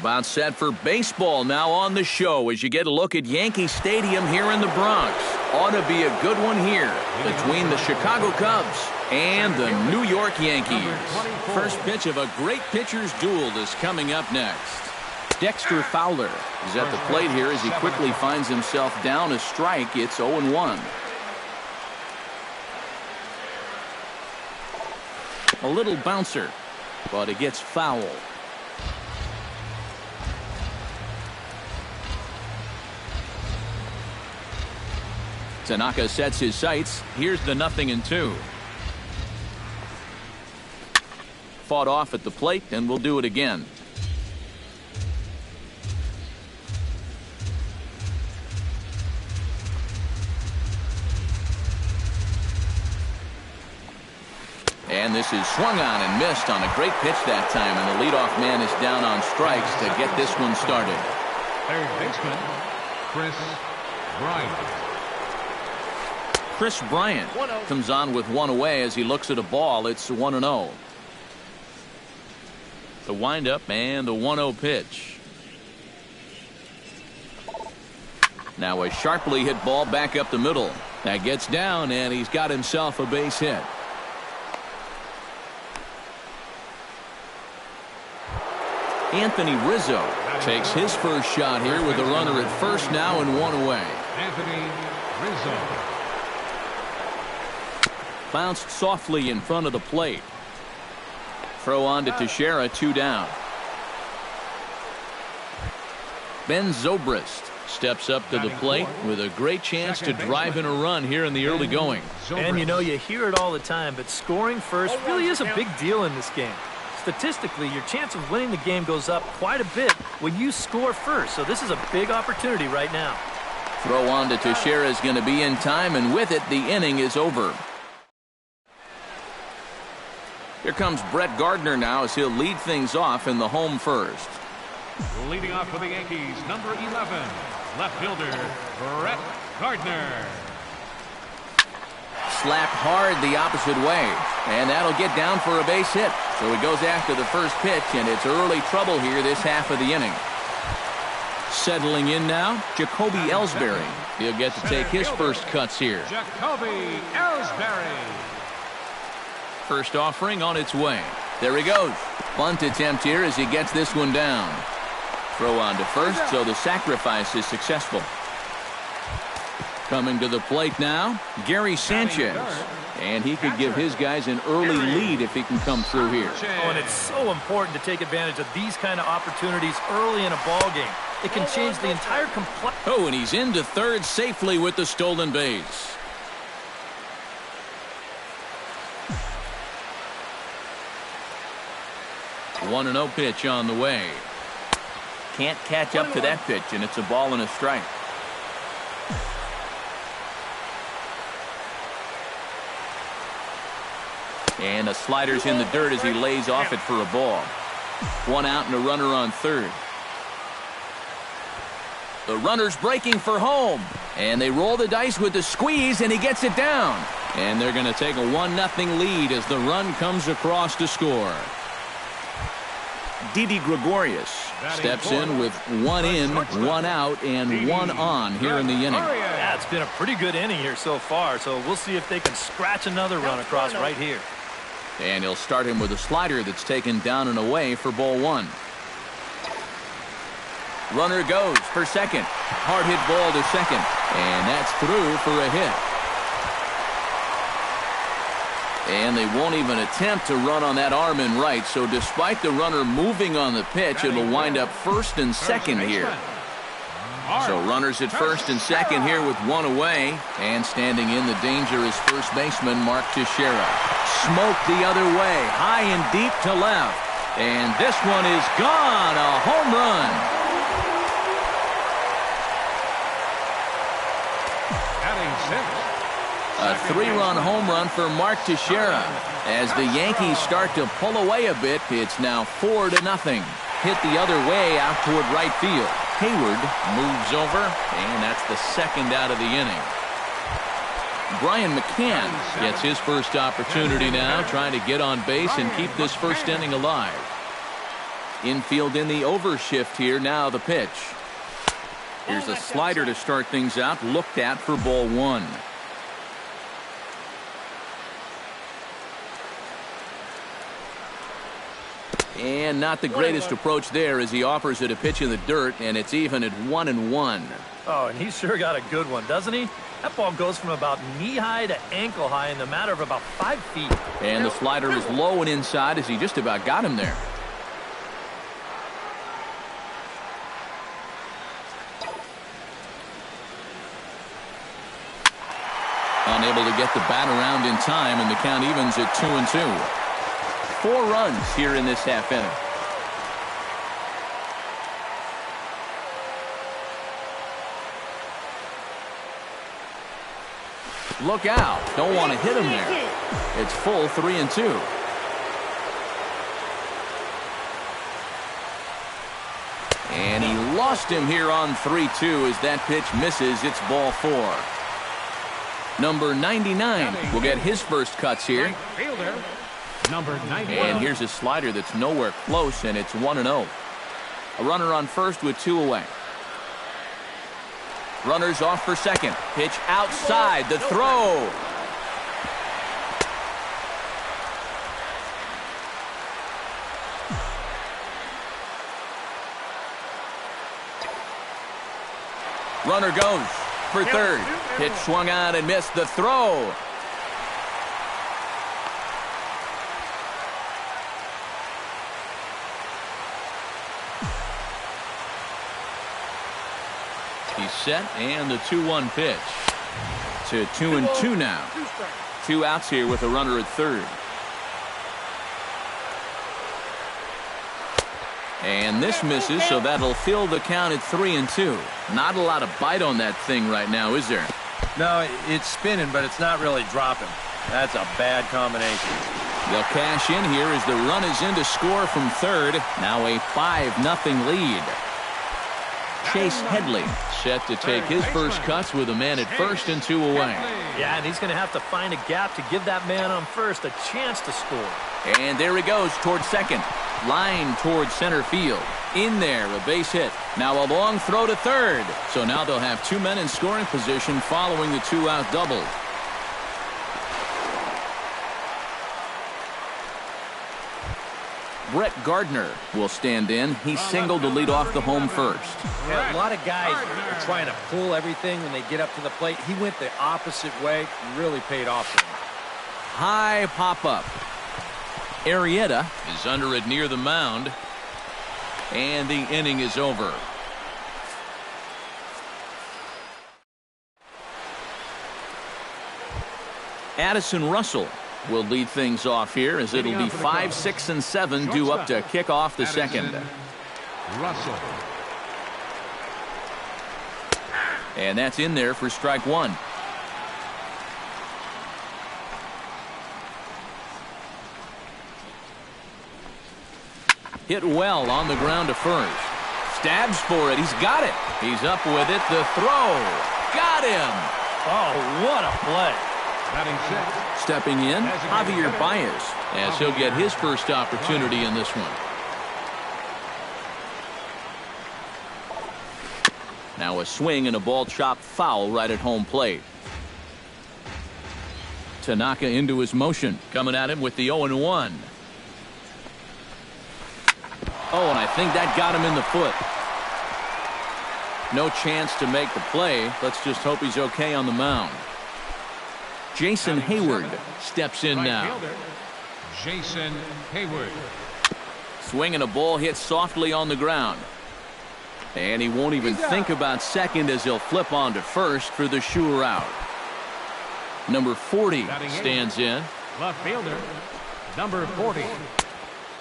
About set for baseball now on the show as you get a look at Yankee Stadium here in the Bronx. Ought to be a good one here between the Chicago Cubs and the New York Yankees. First pitch of a great pitcher's duel is coming up next. Dexter Fowler is at the plate here as he quickly finds himself down a strike. It's 0-1. A little bouncer, but it gets foul. Tanaka sets his sights. Here's the 0-2. Fought off at the plate, and we'll do it again. And this is swung on and missed on a great pitch that time, and the leadoff man is down on strikes to get this one started. Third baseman, Chris Bryant. Chris Bryant comes on with one away as he looks at a ball. It's 1-0. The windup and the 1-0 pitch. Now a sharply hit ball back up the middle. That gets down, and he's got himself a base hit. Anthony Rizzo takes his first shot here with a runner at first now and one away. Anthony Rizzo. Bounced softly in front of the plate. Throw on to Teixeira, 2 down. Ben Zobrist steps up to the plate with a great chance to drive in a run here in the early going. And you know, you hear it all the time, but scoring first really is a big deal in this game. Statistically, your chance of winning the game goes up quite a bit when you score first. So this is a big opportunity right now. Throw on to Teixeira is going to be in time, and with it, the inning is over. Here comes Brett Gardner now as he'll lead things off in the home first. Leading off for the Yankees, number 11, left fielder, Brett Gardner. Slapped hard the opposite way, and that'll get down for a base hit. So he goes after the first pitch, and it's early trouble here this half of the inning. Settling in now, Jacoby Ellsbury. He'll get to take his first cuts here. Jacoby Ellsbury. First offering on its way. There he goes. Bunt attempt here as he gets this one down. Throw on to first, so the sacrifice is successful. Coming to the plate now, Gary Sanchez. And he could give his guys an early lead if he can come through here. Oh, and it's so important to take advantage of these kind of opportunities early in a ball game. It can change the entire complex. Oh, and he's into third safely with the stolen base. One 1-0 pitch on the way. Can't catch up to that pitch, and it's a ball and a strike. And a slider's in the dirt as he lays off it for a ball. One out and a runner on third. The runner's breaking for home. And they roll the dice with the squeeze, and he gets it down. And they're going to take a 1-0 lead as the run comes across to score. Didi Gregorius steps in with 1 in, 1 out, and 1 on here in the inning. Yeah, it's been a pretty good inning here so far, so we'll see if they can scratch another run across right here. And he'll start him with a slider that's taken down and away for ball 1. Runner goes for second. Hard hit ball to second. And that's through for a hit. And they won't even attempt to run on that arm in right. So despite the runner moving on the pitch, it'll wind up first and second here. So runners at first and second here with 1 away. And standing in the danger is first baseman Mark Teixeira. Smoked the other way, high and deep to left. And this one is gone, a home run. A 3-run home run for Mark Teixeira. As the Yankees start to pull away a bit, it's now 4-0. Hit the other way out toward right field. Hayward moves over, and that's the second out of the inning. Brian McCann gets his first opportunity now, trying to get on base and keep this first inning alive. Infield in the overshift here. Now the pitch. Here's a slider to start things out. Looked at for ball one. And not the greatest approach there as he offers it a pitch in the dirt, and it's even at 1-1. Oh, and he sure got a good one, doesn't he? That ball goes from about knee-high to ankle-high in the matter of about 5 feet. And the slider is low and inside as he just about got him there. Unable to get the bat around in time, and the count evens at 2-2. 4 runs here in this half inning. Look out. Don't want to hit him there. It's full 3-2. And he lost him here on 3-2 as that pitch misses. It's ball 4. Number 99 will get his first cuts here. Number 91. And here's a slider that's nowhere close, and it's 1-0. A runner on first with 2 away. Runners off for second. Pitch outside. The throw. Runner goes for third. Pitch swung out and missed. The throw. He's set, and the 2-1 pitch. To 2-2 now. 2 outs here with a runner at third. And this misses, so that'll fill the count at 3-2. Not a lot of bite on that thing right now, is there? No, it's spinning, but it's not really dropping. That's a bad combination. They'll cash in here as the run is in to score from third. Now a 5-0 lead. Chase Headley set to take his first cuts with a man at first and 2 away. Yeah, and he's going to have to find a gap to give that man on first a chance to score. And there he goes towards second. Line towards center field. In there, a base hit. Now a long throw to third. So now they'll have 2 men in scoring position following the 2-out double. Brett Gardner will stand in. He singled to lead off the home first. Yeah, a lot of guys are trying to pull everything when they get up to the plate. He went the opposite way. Really paid off for him. High pop-up. Arrieta is under it near the mound. And the inning is over. Addison Russell will lead things off here as it'll be 5, 6, and 7 due up to kick off the second. Russell. And that's in there for strike 1. Hit well on the ground to first. Stabs for it. He's got it. He's up with it. The throw. Got him. Oh, what a play. Batting sixth. Stepping in, Javier Baez, as he'll get his first opportunity in this one. Now a swing and a ball chopped foul right at home plate. Tanaka into his motion, coming at him with the 0-1. Oh, and I think that got him in the foot. No chance to make the play. Let's just hope he's okay on the mound. Jason Hayward steps in now. Jason Hayward. Swing and a ball hit softly on the ground. And he won't even think about second as he'll flip on to first for the sure out. Number 40 stands in. Left fielder, number 40.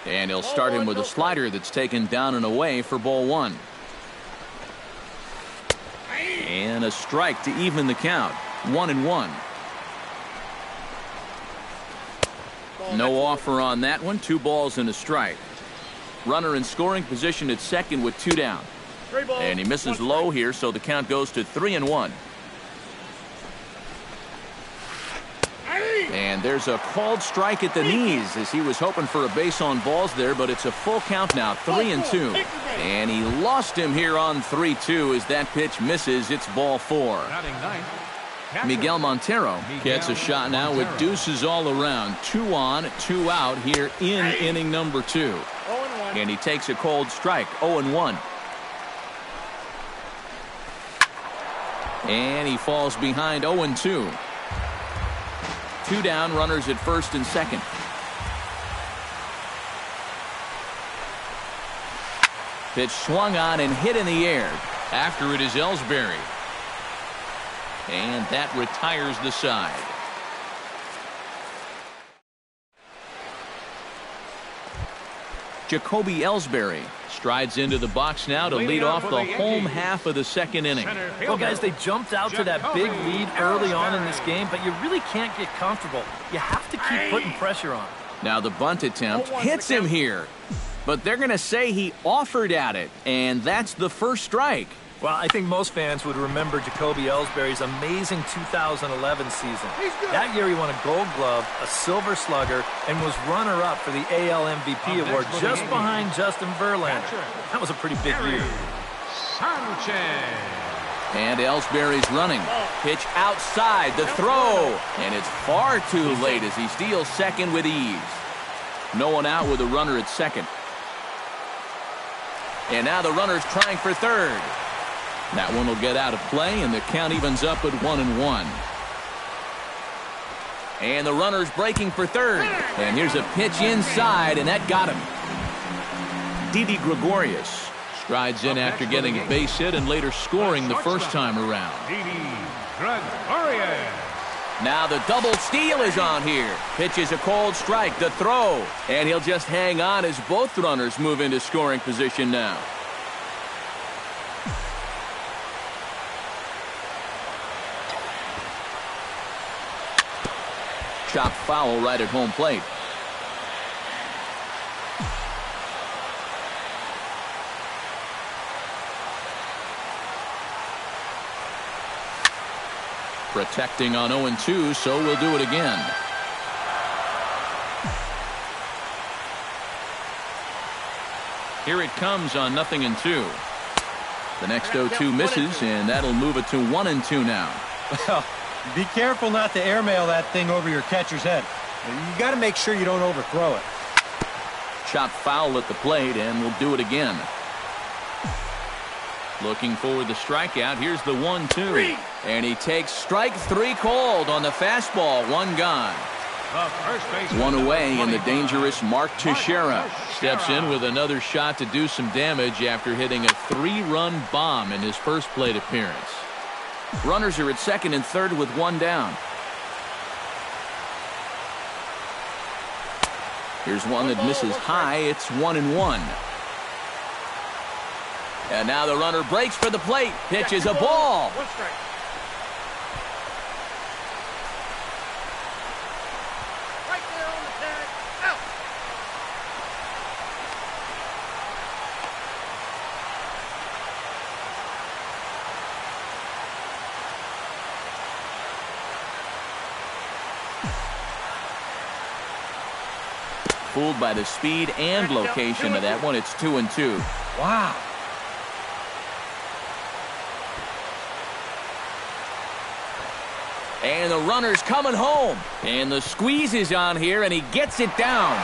And he'll start him with a slider that's taken down and away for ball 1. And a strike to even the count. 1-1. No offer on that one. 2 balls and a strike. Runner in scoring position at second with 2 down. And he misses low here, so the count goes to 3-1. And And there's a called strike at the knees as he was hoping for a base on balls there, but it's a full count now, 3-2. And he lost him here on 3-2 as that pitch misses. It's ball 4. Miguel Montero gets a shot now with deuces all around. 2 on, 2 out here in inning number 2. And he takes a cold strike, 0-1. And he falls behind 0-2. 2 down, runners at first and second. Pitch swung on and hit in the air. After it is Ellsbury. And that retires the side. Jacoby Ellsbury strides into the box now to lead off the home half of the second inning. Well, guys, they jumped out to that big lead early on in this game, but you really can't get comfortable. You have to keep putting pressure on. Now the bunt attempt hits him here, but they're going to say he offered at it, and that's the first strike. Well, I think most fans would remember Jacoby Ellsbury's amazing 2011 season. That year he won a Gold Glove, a Silver Slugger, and was runner-up for the AL MVP award just behind Justin Verlander. That was a pretty big year. And Ellsbury's running. Pitch outside, the throw, and it's far too late as he steals second with ease. No one out with a runner at second. And now the runner's trying for third. That one will get out of play, and the count evens up at 1-1. And the runner's breaking for third. And here's a pitch inside, and that got him. Didi Gregorius strides in after getting a base hit and later scoring the first time around. Now the double steal is on here. Pitch is a cold strike, the throw. And he'll just hang on as both runners move into scoring position now. Chopped foul right at home plate. Protecting on 0-2, so we'll do it again. Here it comes on 0-2. The next 0-2 misses, and that'll move it to 1-2 now. Well, be careful not to airmail that thing over your catcher's head. You got to make sure you don't overthrow it. Chopped foul at the plate, and we'll do it again. Looking for the strikeout. Here's the 1-2. And he takes strike 3 called on the fastball. 1 gone. 1 away, and the dangerous Mark Teixeira steps in with another shot to do some damage after hitting a 3-run bomb in his first plate appearance. Runners are at second and third with 1 down. Here's one that misses high. It's 1-1. And now the runner breaks for the plate. Pitch is a ball. Fooled by the speed and location of that one. It's 2-2. Wow. And the runner's coming home. And the squeeze is on here, and he gets it down.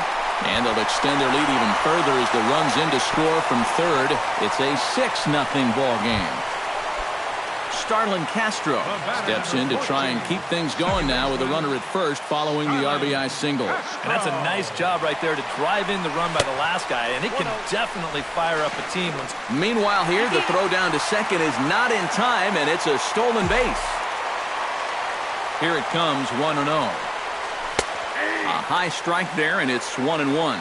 And they'll extend their lead even further as the run's in to score from third. It's a 6-0 ball game. Starlin Castro steps in to try and keep things going now with a runner at first following the RBI single. And that's a nice job right there to drive in the run by the last guy, and it can definitely fire up a team. Meanwhile here, the throw down to second is not in time, and it's a stolen base. Here it comes, 1-0. A high strike there, and it's 1-1.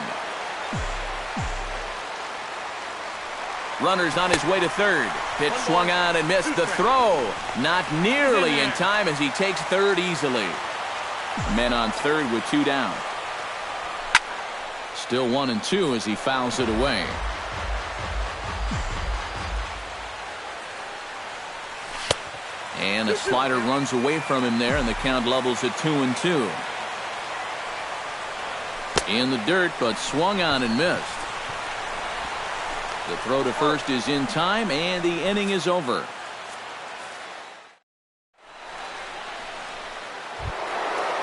Runner's on his way to third. Pitch swung on and missed. The throw not nearly in time as he takes third easily. Men on third with 2 down. Still 1-2 as he fouls it away. And a slider runs away from him there, and the count levels at 2-2. In the dirt, but swung on and missed. The throw to first is in time, and the inning is over.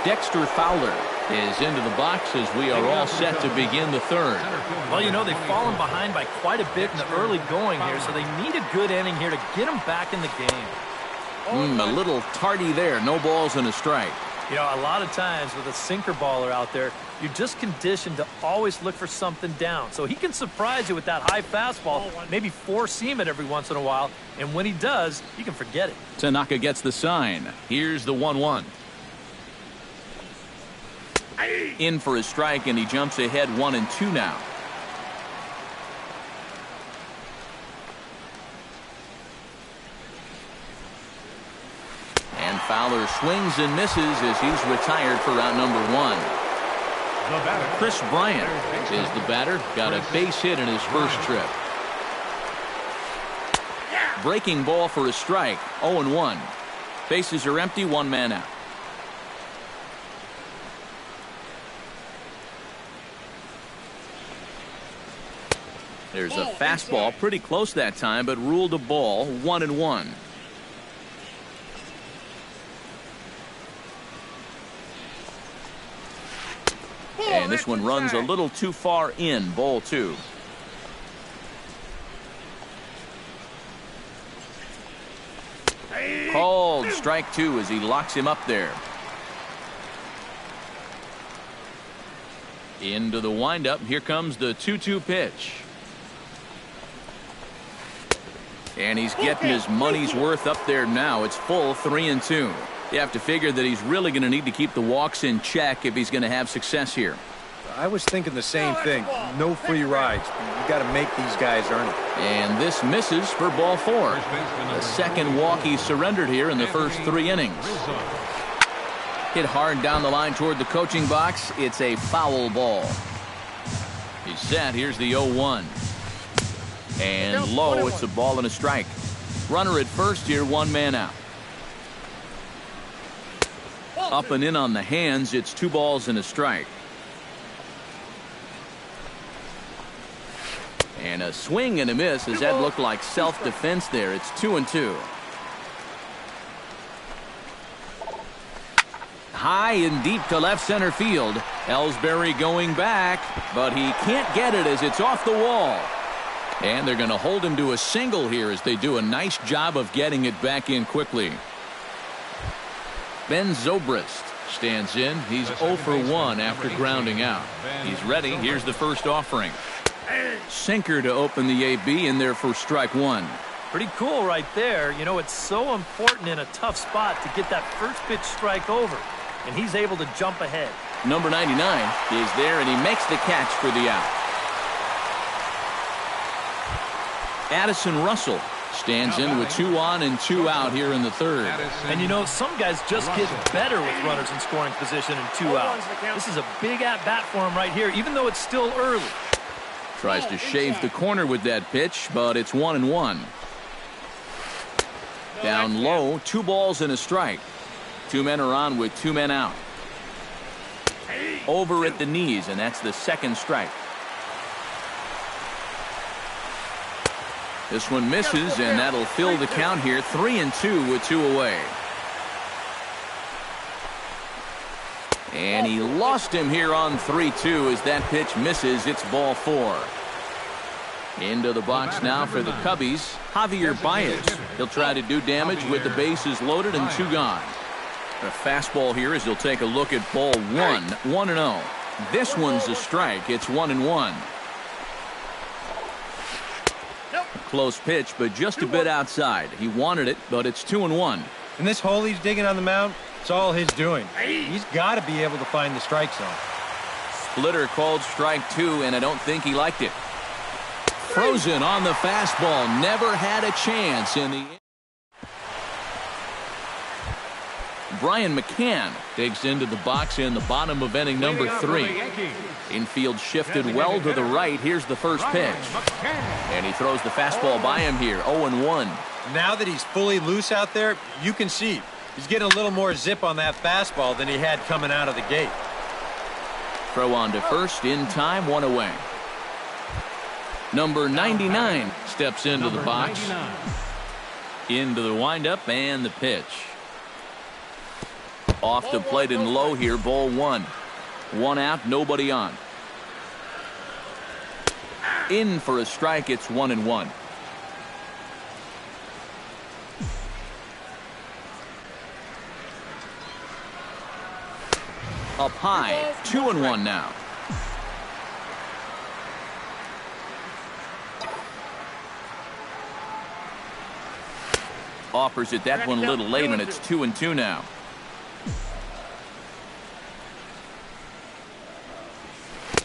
Dexter Fowler is into the box as we are all set to begin the third. Well, you know, they've fallen behind by quite a bit in the early going here, so they need a good inning here to get them back in the game. A little tardy there. No balls and a strike. You know, a lot of times with a sinker baller out there, you're just conditioned to always look for something down. So he can surprise you with that high fastball, maybe four-seam it every once in a while, and when he does, you can forget it. Tanaka gets the sign. Here's the 1-1. In for a strike, and he jumps ahead 1-2 now. And Fowler swings and misses as he's retired for round number 1. Chris Bryant is the batter. Got a base hit in his first trip. Breaking ball for a strike. 0-1. Bases are empty. One man out. There's a fastball pretty close that time, but ruled a ball. 1-1. And this one runs a little too far in. Ball 2. Called strike 2 as he locks him up there. Into the windup. Here comes the 2-2 pitch. And he's getting his money's worth up there now. It's full 3-2. You have to figure that he's really going to need to keep the walks in check if he's going to have success here. I was thinking the same thing. No free rides. You got to make these guys earn it. And this misses for ball 4. The second walk he surrendered here in the first 3 innings. Hit hard down the line toward the coaching box. It's a foul ball. He's set. Here's the 0-1. And low. It's a ball and a strike. Runner at first here. One man out. Up and in on the hands. It's 2 balls and a strike. And a swing and a miss as that looked like self-defense there. It's 2-2. High and deep to left center field. Ellsbury going back, but he can't get it as it's off the wall. And they're going to hold him to a single here as they do a nice job of getting it back in quickly. Ben Zobrist stands in. He's 0 for 1 after grounding out. He's ready. Here's the first offering. Sinker to open the AB in there for strike 1. Pretty cool right there. You know, it's so important in a tough spot to get that first pitch strike over. And he's able to jump ahead. Number 99 is there, and he makes the catch for the out. Addison Russell stands in with 2 on and 2 out here in the third. And you know, some guys just get better with runners in scoring position and 2 outs. This is a big at-bat for him right here, even though it's still early. Tries to shave the corner with that pitch, but it's 1-1. Down low, 2 balls and a strike. 2 men are on with 2 men out. Over at the knees, and that's the second strike. This one misses, and that'll fill the count here. 3-2 with 2 away. And he lost him here on 3-2 as that pitch misses. It's ball 4. Into the box now for the Cubbies, Javier Baez. He'll try to do damage with the bases loaded and 2 gone. A fastball here as he'll take a look at ball 1. 1-0. This one's a strike. It's 1-1. Close pitch, but just a bit outside. He wanted it, but it's 2-1. And this hole he's digging on the mound, it's all his doing. He's got to be able to find the strike zone. Splitter called strike 2, and I don't think he liked it. Frozen on the fastball. Never had a chance in the... Brian McCann digs into the box in the bottom of inning number 3. Infield shifted well to the right. Here's the first pitch. And he throws the fastball by him here. 0-1. Now that he's fully loose out there, you can see he's getting a little more zip on that fastball than he had coming out of the gate. Throw on to first, in time, one away. Number 99 steps into the box. 99. Into the windup and the pitch. Off the plate and low here, ball one. One out, nobody on. In for a strike, it's 1-1. Up high, 2-1 now. Offers it that one a little late, and it's 2-2 now.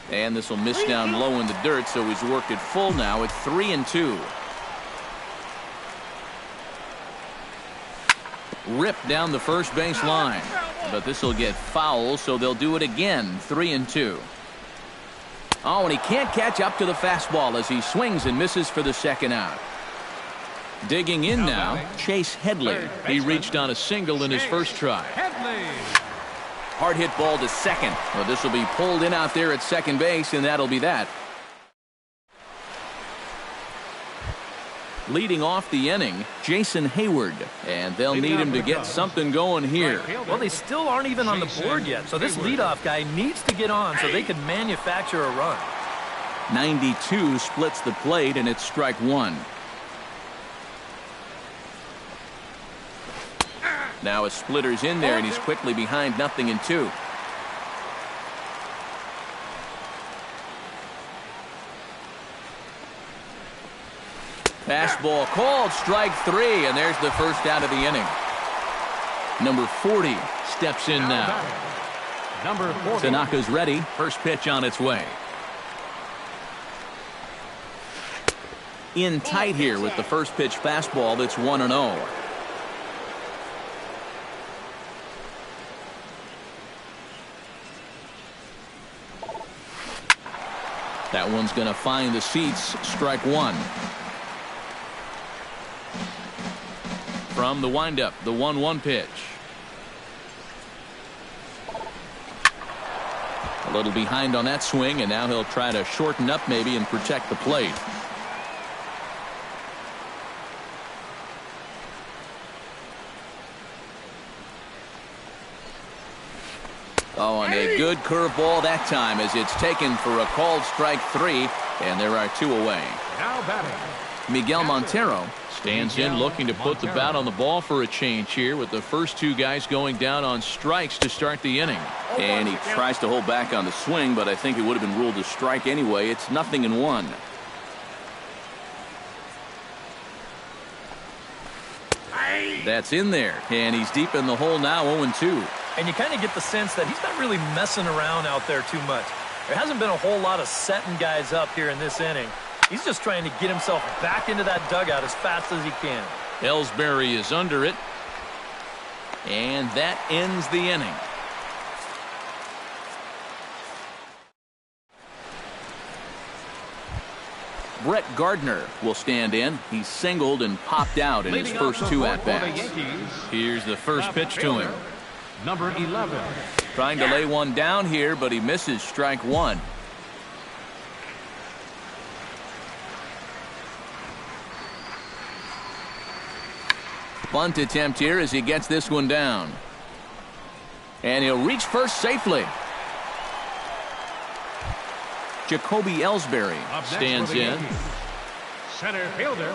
And this will miss down low in the dirt, so he's worked it full now at 3-2. Ripped down the first base line, but this will get foul, so they'll do it again. 3-2. Oh, and he can't catch up to the fastball as he swings and misses for the second out. Digging in now, Chase Headley. He reached on a single in his first try. Hard hit ball to second. Well, this will be pulled in out there at second base, and that'll be that. Leading off the inning, Jason Hayward, and they'll need him to get something going here. Well, they still aren't even on the board yet, so this leadoff guy needs to get on so they can manufacture a run. 92 splits the plate, and it's strike one. Now a splitter's in there, and he's quickly behind 0-2. Fastball called, strike three, and there's the first out of the inning. Number 40 steps in now. Number 40. Tanaka's ready. First pitch on its way. In tight here with the first pitch fastball. That's 1-0. That one's going to find the seats. Strike one. From the windup, the 1-1 pitch. A little behind on that swing, and now he'll try to shorten up maybe and protect the plate. Oh, and a good curveball that time as it's taken for a called strike three, and there are two away. Now batting, Miguel Montero stands in looking to put the bat on the ball for a change here with the first two guys going down on strikes to start the inning. And he tries to hold back on the swing, but I think it would have been ruled a strike anyway. It's 0-1. That's in there, and he's deep in the hole now, 0-2. And you kind of get the sense that he's not really messing around out there too much. There hasn't been a whole lot of setting guys up here in this inning. He's just trying to get himself back into that dugout as fast as he can. Ellsbury is under it. And that ends the inning. Brett Gardner will stand in. He's singled and popped out in his first two at-bats. Here's the first pitch to him. Number 11. Trying to lay one down here, but he misses strike one. Bunt attempt here as he gets this one down. And he'll reach first safely. Jacoby Ellsbury stands in. Center fielder,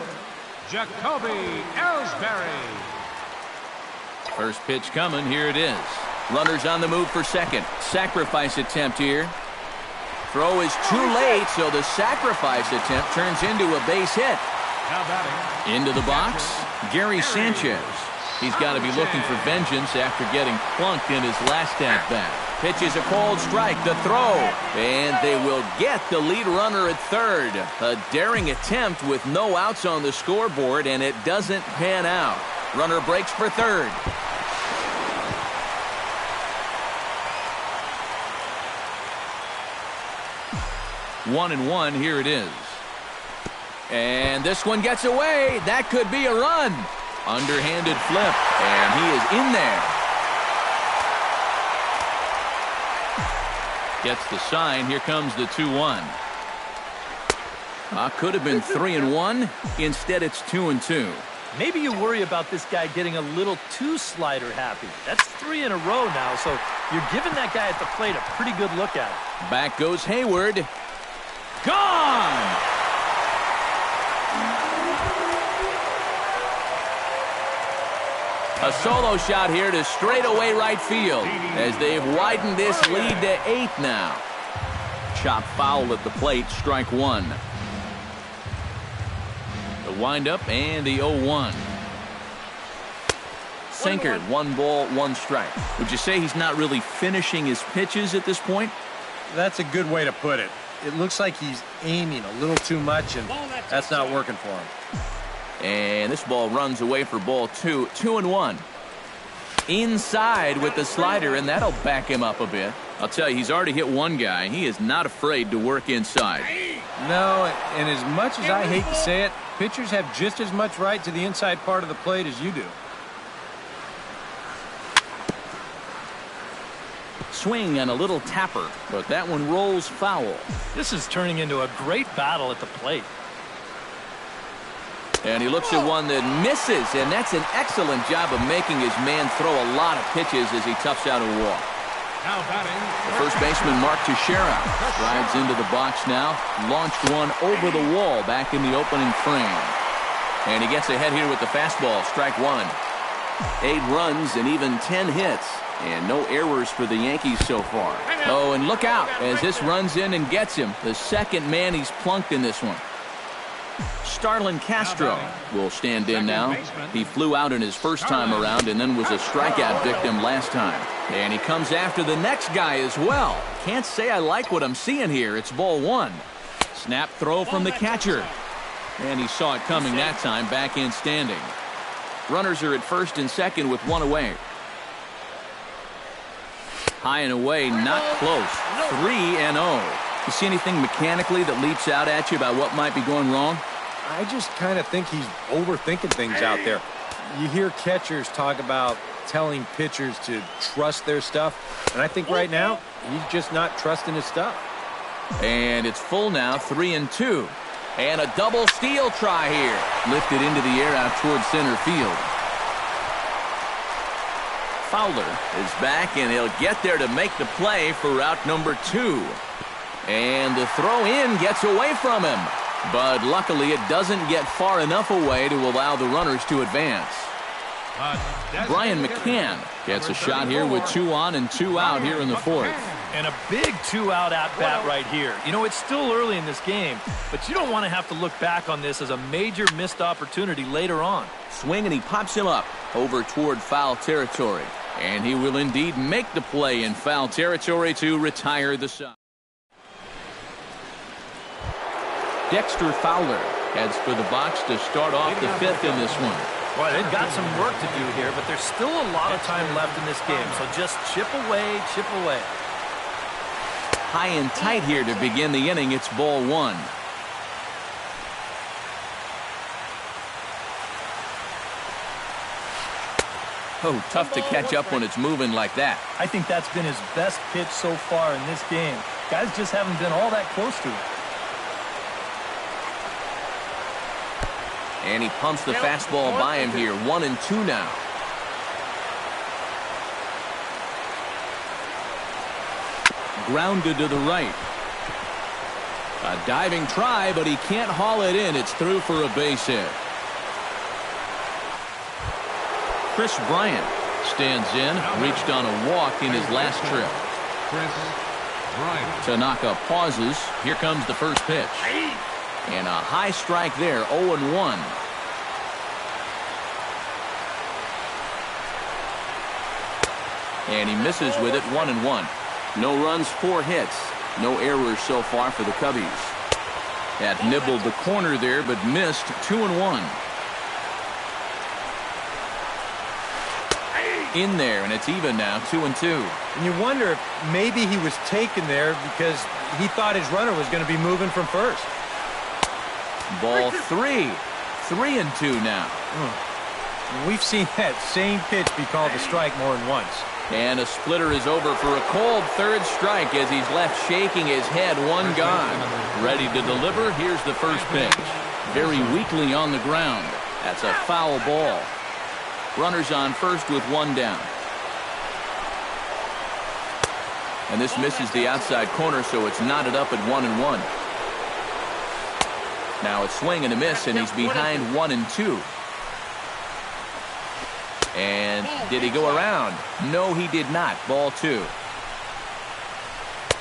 Jacoby Ellsbury. First pitch coming. Here it is. Runners on the move for second. Sacrifice attempt here. Throw is too late, so the sacrifice attempt turns into a base hit. Now batting. Into the box, Gary Sanchez. He's got to be looking for vengeance after getting plunked in his last at-bat. Pitches a called strike, the throw, and they will get the lead runner at third. A daring attempt with no outs on the scoreboard, and it doesn't pan out. Runner breaks for third. One and one, here it is. And this one gets away. That could be a run. Underhanded flip, and he is in there. Gets the sign. Here comes the 2-1. Could have been 3-1. Instead, it's 2-2. Maybe you worry about this guy getting a little too slider happy. That's 3 in a row now, so you're giving that guy at the plate a pretty good look at it. Back goes Hayward. Gone! A solo shot here to straightaway right field as they've widened this lead to 8 now. Chop foul at the plate, strike 1. The windup and the 0-1. Sinker, 1 ball, 1 strike. Would you say he's not really finishing his pitches at this point? That's a good way to put it. It looks like he's aiming a little too much, and that's not working for him. And this ball runs away for ball 2. 2-1. Inside with the slider, and that'll back him up a bit. I'll tell you, he's already hit one guy. He is not afraid to work inside. No, and as much as I hate to say it, pitchers have just as much right to the inside part of the plate as you do. Swing and a little tapper, but that one rolls foul. This is turning into a great battle at the plate. And he looks at one that misses, and that's an excellent job of making his man throw a lot of pitches as he toughs out a walk. Now batting. The first baseman, Mark Teixeira, drives into the box now, launched one over the wall back in the opening frame. And he gets ahead here with the fastball, strike 1. 8 runs and even 10 hits, and no errors for the Yankees so far. Oh, and look out as this runs in and gets him. The second man he's plunked in this one. Starlin Castro will stand in now. He flew out in his first time around and then was a strikeout victim last time. And he comes after the next guy as well. Can't say I like what I'm seeing here. It's ball 1. Snap throw from the catcher. And he saw it coming that time, back in standing. Runners are at first and second with 1 away. High and away, not close. 3-0. You see anything mechanically that leaps out at you about what might be going wrong? I just kind of think he's overthinking things out there. You hear catchers talk about telling pitchers to trust their stuff, and I think right now he's just not trusting his stuff. And it's full now, 3-2. And a double steal try here. Lifted into the air out towards center field. Fowler is back, and he'll get there to make the play for route number 2. And the throw in gets away from him. But luckily it doesn't get far enough away to allow the runners to advance. Brian McCann gets a shot here with 2 on and 2 out here in the 4th. And a big 2-out at-bat right here. You know, it's still early in this game, but you don't want to have to look back on this as a major missed opportunity later on. Swing, and he pops him up over toward foul territory. And he will indeed make the play in foul territory to retire the side. Dexter Fowler heads for the box to start off the 5th in this one. Well, they've got some work to do here, but there's still a lot of time left in this game, so just chip away, chip away. High and tight here to begin the inning. It's ball 1. Oh, tough to catch up when it's moving like that. I think that's been his best pitch so far in this game. Guys just haven't been all that close to it. And he pumps the fastball by him here. 1-2 now. Grounded to the right. A diving try, but he can't haul it in. It's through for a base hit. Chris Bryant stands in. Reached on a walk in his last trip. Tanaka pauses. Here comes the first pitch. And a high strike there, 0-1. And he misses with it, 1-1. No runs, 4 hits. No errors so far for the Cubbies. That nibbled the corner there, but missed, 2-1. In there, and it's even now, 2-2. And you wonder if maybe he was taken there because he thought his runner was going to be moving from first. Ball 3. 3-2 now. We've seen that same pitch be called a strike more than once. And a splitter is over for a cold third strike as he's left shaking his head. One gone. Ready to deliver. Here's the first pitch. Very weakly on the ground. That's a foul ball. Runners on first with one down. And this misses the outside corner, so it's knotted up at 1-1. Now it's swing and a miss, and he's behind 1-2. And did he go around? No, he did not. Ball 2.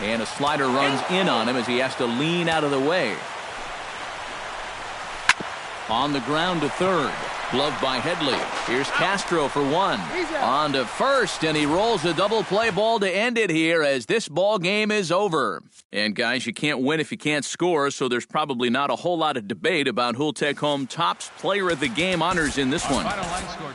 And a slider runs in on him as he has to lean out of the way. On the ground to third. Gloved by Headley. Here's Castro for one. On to first, and he rolls a double play ball to end it here as this ball game is over. And guys, you can't win if you can't score, so there's probably not a whole lot of debate about who'll take home Topps Player of the Game honors in this one. Final line score,